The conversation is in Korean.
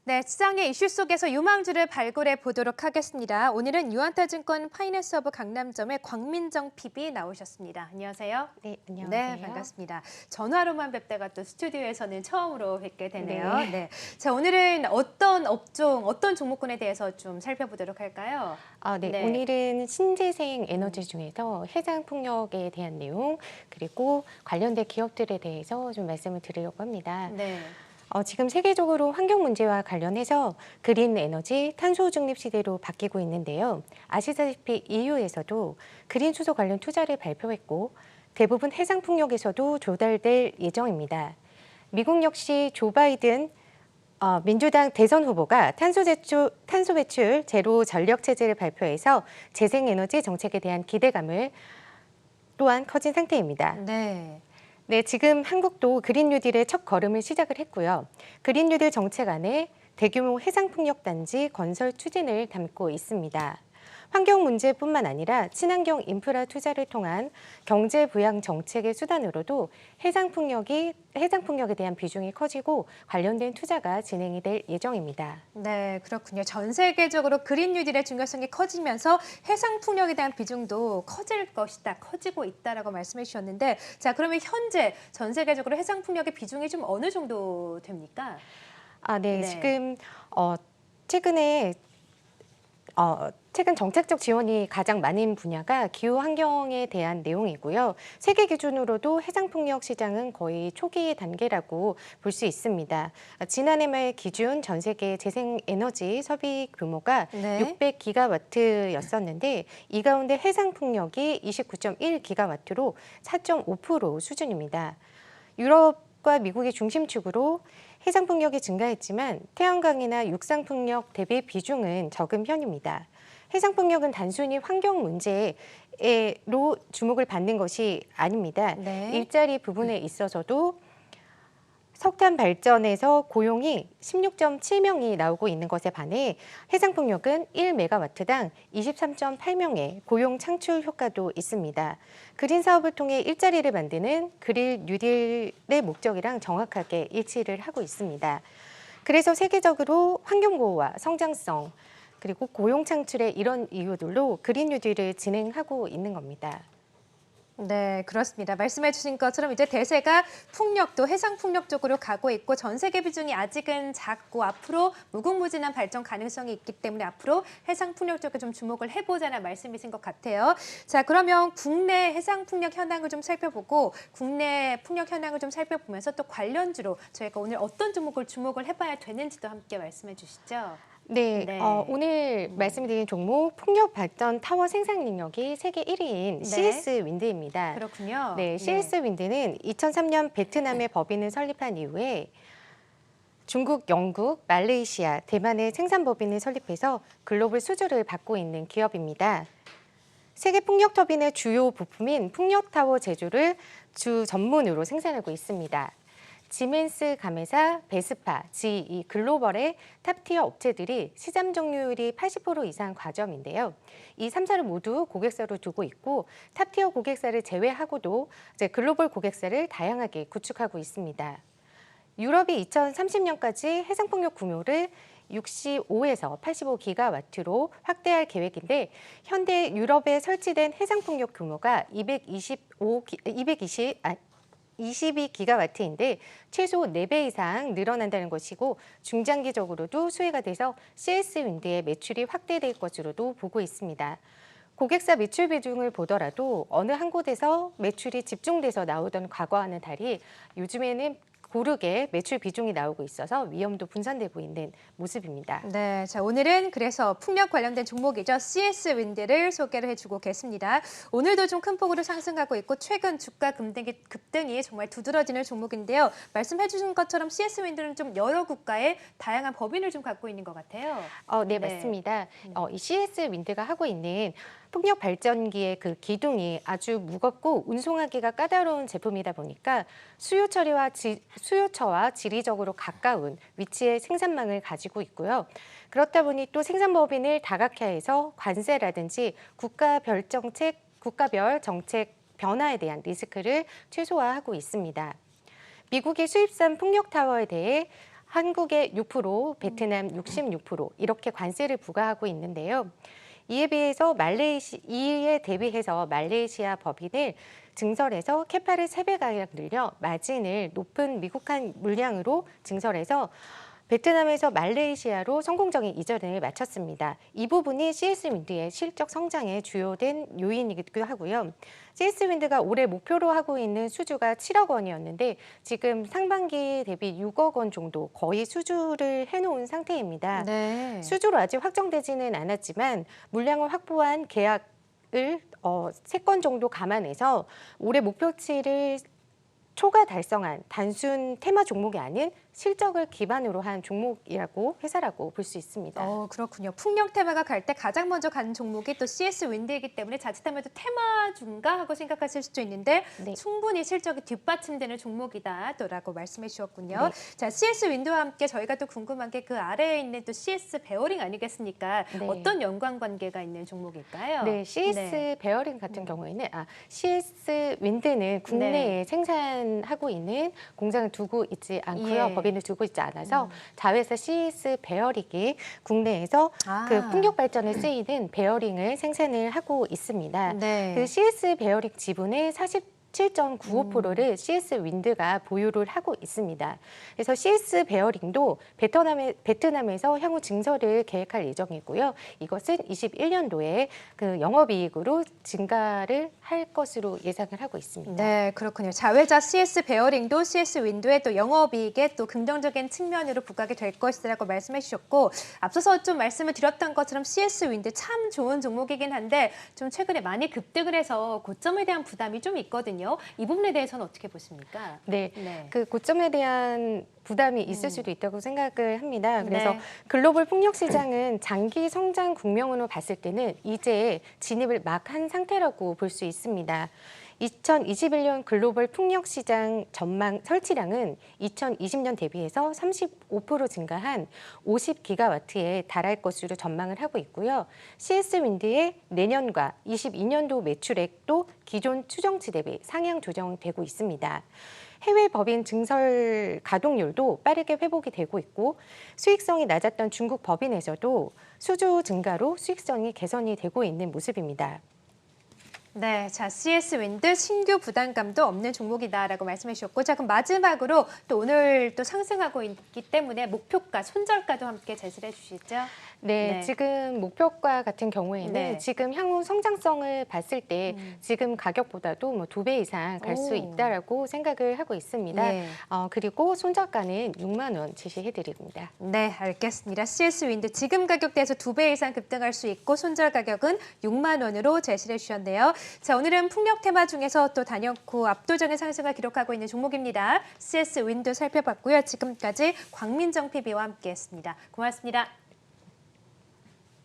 네, 시장의 이슈 속에서 유망주를 발굴해 보도록 하겠습니다. 오늘은 유한타증권 파이낸스허브 강남점의 광민정 PB 나오셨습니다. 안녕하세요. 네, 네, 안녕하세요. 반갑습니다. 전화로만 뵙다가 또 스튜디오에서는 처음으로 뵙게 되네요. 네. 네. 자, 오늘은 어떤 업종, 어떤 종목군에 대해서 좀 살펴보도록 할까요? 네. 네. 오늘은 신재생 에너지 중에서 해상 풍력에 대한 내용, 그리고 관련된 기업들에 대해서 좀 말씀을 드리려고 합니다. 네. 지금 세계적으로 환경 문제와 관련해서 그린 에너지, 탄소 중립 시대로 바뀌고 있는데요. 아시다시피 EU에서도 그린 수소 관련 투자를 발표했고 대부분 해상 풍력에서도 조달될 예정입니다. 미국 역시 조 바이든 민주당 대선 후보가 탄소 배출 제로 전력 체제를 발표해서 재생에너지 정책에 대한 기대감을 또한 커진 상태입니다. 네. 네, 지금 한국도 그린 뉴딜의 첫 걸음을 시작을 했고요. 그린 뉴딜 정책 안에 대규모 해상풍력단지 건설 추진을 담고 있습니다. 환경 문제뿐만 아니라 친환경 인프라 투자를 통한 경제 부양 정책의 수단으로도 해상풍력에 대한 비중이 커지고 관련된 투자가 진행이 될 예정입니다. 네, 그렇군요. 전 세계적으로 그린 뉴딜의 중요성이 커지면서 해상 풍력에 대한 비중도 커질 것이다, 커지고 있다라고 말씀해 주셨는데, 자, 그러면 현재 전 세계적으로 해상 풍력의 비중이 좀 어느 정도 됩니까? 네, 네. 지금 최근에 최근 정책적 지원이 가장 많은 분야가 기후 환경에 대한 내용이고요. 세계 기준으로도 해상풍력 시장은 거의 초기 단계라고 볼 수 있습니다. 지난해 말 기준 전 세계 재생에너지 소비 규모가 네. 600기가와트였었는데 이 가운데 해상풍력이 29.1기가와트로 4.5% 수준입니다. 유럽과 미국의 중심축으로 해상풍력이 증가했지만 태양광이나 육상풍력 대비 비중은 적은 편입니다. 해상풍력은 단순히 환경 문제로 주목을 받는 것이 아닙니다. 네. 일자리 부분에 있어서도 석탄 발전에서 고용이 16.7명이 나오고 있는 것에 반해 해상풍력은 1메가와트당 23.8명의 고용 창출 효과도 있습니다. 그린 사업을 통해 일자리를 만드는 그린 뉴딜의 목적이랑 정확하게 일치를 하고 있습니다. 그래서 세계적으로 환경보호와 성장성 그리고 고용 창출의 이런 이유들로 그린 뉴딜을 진행하고 있는 겁니다. 네, 그렇습니다. 말씀해 주신 것처럼 이제 대세가 풍력도 해상 풍력 쪽으로 가고 있고 전 세계 비중이 아직은 작고 앞으로 무궁무진한 발전 가능성이 있기 때문에 앞으로 해상 풍력 쪽에 좀 주목을 해보자는 말씀이신 것 같아요. 자, 그러면 국내 해상 풍력 현황을 좀 살펴보고 국내 풍력 현황을 좀 살펴보면서 또 관련주로 저희가 오늘 어떤 종목을 주목을 해봐야 되는지도 함께 말씀해 주시죠. 네, 네. 오늘 말씀드린 종목 풍력 발전 타워 생산 능력이 세계 1위인 네. CS 윈드입니다. 그렇군요. 네, CS 윈드는 2003년 베트남에 법인을 설립한 이후에 중국, 영국, 말레이시아, 대만의 생산 법인을 설립해서 글로벌 수주를 받고 있는 기업입니다. 세계 풍력 터빈의 주요 부품인 풍력 타워 제조를 주 전문으로 생산하고 있습니다. 지멘스 가메사, 베스파, GE 글로벌의 탑티어 업체들이 시장 점유율이 80% 이상 과점인데요. 이 3사를 모두 고객사로 두고 있고 탑티어 고객사를 제외하고도 이제 글로벌 고객사를 다양하게 구축하고 있습니다. 유럽이 2030년까지 해상풍력 규모를 65에서 85기가와트로 확대할 계획인데 현재 유럽에 설치된 해상풍력 규모가 22기가와트인데 최소 4배 이상 늘어난다는 것이고 중장기적으로도 수혜가 돼서 CS 윈드의 매출이 확대될 것으로도 보고 있습니다. 고객사 매출 비중을 보더라도 어느 한 곳에서 매출이 집중돼서 나오던 과거와는 달리 요즘에는 고르게 매출 비중이 나오고 있어서 위험도 분산되고 있는 모습입니다. 네, 자 오늘은 그래서 풍력 관련된 종목이죠. CS 윈드를 소개를 해주고 계십니다. 오늘도 좀 큰 폭으로 상승하고 있고 최근 주가 급등이 정말 두드러지는 종목인데요. 말씀해 주신 것처럼 CS 윈드는 좀 여러 국가의 다양한 법인을 좀 갖고 있는 것 같아요. 네, 네. 맞습니다. 이 CS 윈드가 하고 있는 풍력 발전기의 그 기둥이 아주 무겁고 운송하기가 까다로운 제품이다 보니까 수요처와 지리적으로 가까운 위치의 생산망을 가지고 있고요. 그렇다 보니 또 생산법인을 다각화해서 관세라든지 국가별 정책 변화에 대한 리스크를 최소화하고 있습니다. 미국의 수입산 풍력 타워에 대해 한국의 6%, 베트남 66% 이렇게 관세를 부과하고 있는데요. 이에 대비해서 말레이시아 법인을 증설해서 캐파를 3배가량 늘려 마진을 높은 미국산 물량으로 증설해서 베트남에서 말레이시아로 성공적인 이전을 마쳤습니다. 이 부분이 CS윈드의 실적 성장의 주요된 요인이기도 하고요. CS윈드가 올해 목표로 하고 있는 수주가 7억 원이었는데 지금 상반기 대비 6억 원 정도 거의 수주를 해놓은 상태입니다. 네. 수주로 아직 확정되지는 않았지만 물량을 확보한 계약을 3건 정도 감안해서 올해 목표치를 초과 달성한 단순 테마 종목이 아닌 실적을 기반으로 한 종목이라고 회사라고 볼 수 있습니다. 그렇군요. 풍력 테마가 갈 때 가장 먼저 가는 종목이 또 CS 윈드이기 때문에 자칫하면 또 테마주인가 하고 생각하실 수도 있는데 네. 충분히 실적이 뒷받침되는 종목이다 또라고 말씀해 주셨군요. 네. 자, CS 윈드와 함께 저희가 또 궁금한 게 그 아래에 있는 또 CS 베어링 아니겠습니까? 네. 어떤 연관 관계가 있는 종목일까요? 네, CS 네. 베어링 같은 경우에는 CS 윈드는 국내에 생산하고 있는 공장을 두고 있지 않고요. 예. 법인을 두고 있지 않아서 자회사 CS 베어링이 국내에서 그 풍력 발전에 쓰이는 베어링을 생산을 하고 있습니다. 네. 그 CS 베어링 지분의 47.95%를 CS 윈드가 보유를 하고 있습니다. 그래서 CS 베어링도 베트남에서 향후 증설을 계획할 예정이고요. 이것은 21년도에 그 영업이익으로 증가를 할 것으로 예상을 하고 있습니다. 네, 그렇군요. 자회사 CS 베어링도 CS 윈도의 또 영업이익에 또 긍정적인 측면으로 부각이 될 것이라고 말씀해 주셨고 앞서서 좀 말씀을 드렸던 것처럼 CS 윈드 참 좋은 종목이긴 한데 좀 최근에 많이 급등을 해서 고점에 대한 부담이 좀 있거든요. 이 부분에 대해서는 어떻게 보십니까? 네, 네. 그 고점에 대한 부담이 있을 수도 있다고 생각을 합니다. 그래서 네. 글로벌 풍력 시장은 장기 성장 국면으로 봤을 때는 이제 진입을 막 한 상태라고 볼 수 있습니다. 2021년 글로벌 풍력 시장 전망 설치량은 2020년 대비해서 35% 증가한 50기가와트에 달할 것으로 전망을 하고 있고요. CS 윈드의 내년과 22년도 매출액도 기존 추정치 대비 상향 조정되고 있습니다. 해외 법인 증설 가동률도 빠르게 회복이 되고 있고 수익성이 낮았던 중국 법인에서도 수주 증가로 수익성이 개선이 되고 있는 모습입니다. 네, 자 CS 윈드 신규 부담감도 없는 종목이다라고 말씀해 주셨고, 자 그럼 마지막으로 또 오늘 또 상승하고 있기 때문에 목표가, 손절가도 함께 제시해 주시죠. 네, 네. 지금 목표가 같은 경우에는 네. 지금 향후 성장성을 봤을 때 지금 가격보다도 뭐 2배 이상 갈 수 오. 있다라고 생각을 하고 있습니다. 예. 그리고 손절가는 6만 원 제시해 드립니다. 네, 알겠습니다. CS 윈드 지금 가격대에서 2배 이상 급등할 수 있고 손절 가격은 6만 원으로 제시해 주셨네요. 자, 오늘은 풍력 테마 중에서 또 단연코 압도적인 상승을 기록하고 있는 종목입니다. CS 윈드 살펴봤고요. 지금까지 광민정 PB와 함께했습니다. 고맙습니다.